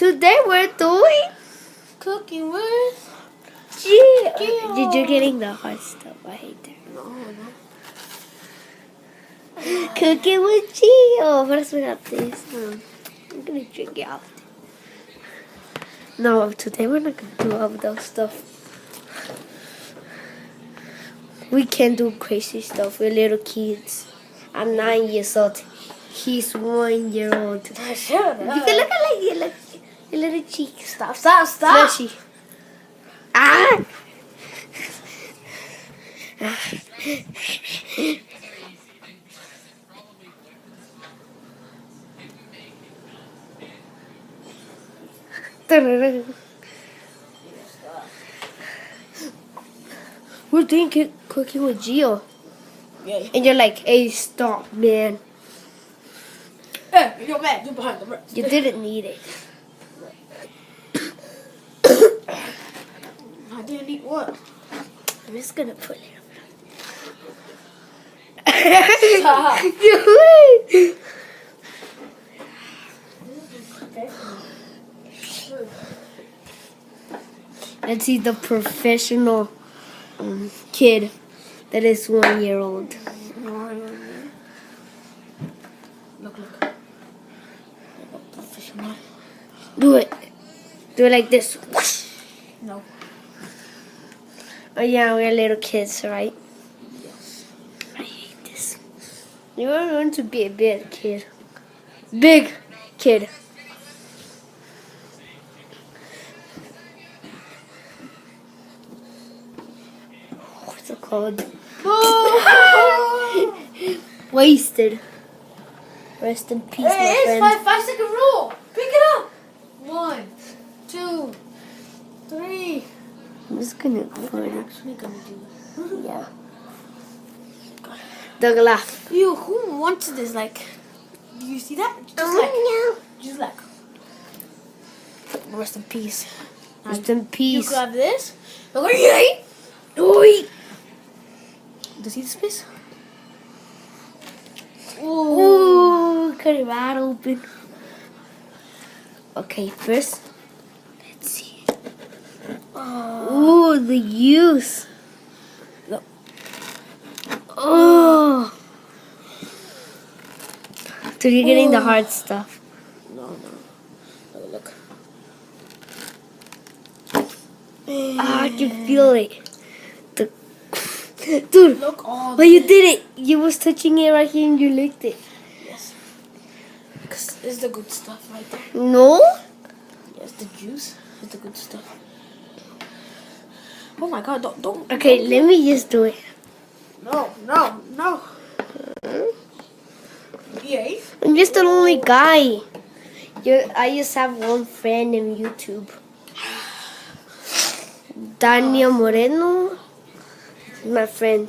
Today we're doing cooking with Gio. You're getting the hard stuff. I hate that. no. Cooking with Gio. First we got this. I'm gonna drink it out. No, today we're not gonna do all of those stuff. We can't do crazy stuff. We're little kids. I'm 9 years old. He's 1 year old. Shut up. You can look at like your little cheek. Stop. Fleshy. Ah! We're doing cooking with Gio. Yeah. And you're like, hey, stop, man. Hey, you're mad. You're behind the rest. You didn't need it. I didn't eat what? I'm just gonna put it Stop. Let's see the professional kid that is 1 year old. Look. Professional. Do it. Do it like this. No. Oh yeah, we're little kids, right? Yes. I hate this. You are going to be a big kid. Big kid. What's it called? No. Wasted. Rest in peace, Hey, my it's friend. 5 second rule. Pick it up. 1, 2, 3. I'm just gonna put it. Actually gonna do it. Yeah. The laugh. You, who wanted this? Like, do you see that? Just like. Rest in peace. Rest in You peace. grab this. Oi! Oi! Do you see this piece? Ooh, cut it wide open. Okay, first, let's see. Ooh, the use. Look. Oh. So you're getting the hard stuff. No. Look. Ah, I can feel it. Dude, Look all but you did it. You was touching it right here and you licked it. Yes. Because it's the good stuff right there. No? Yes, the juice is the good stuff. Oh my god, don't. Okay, let me just do it. No. Yay. I'm just the only guy. I just have one friend in YouTube. Daniel Moreno. My friend.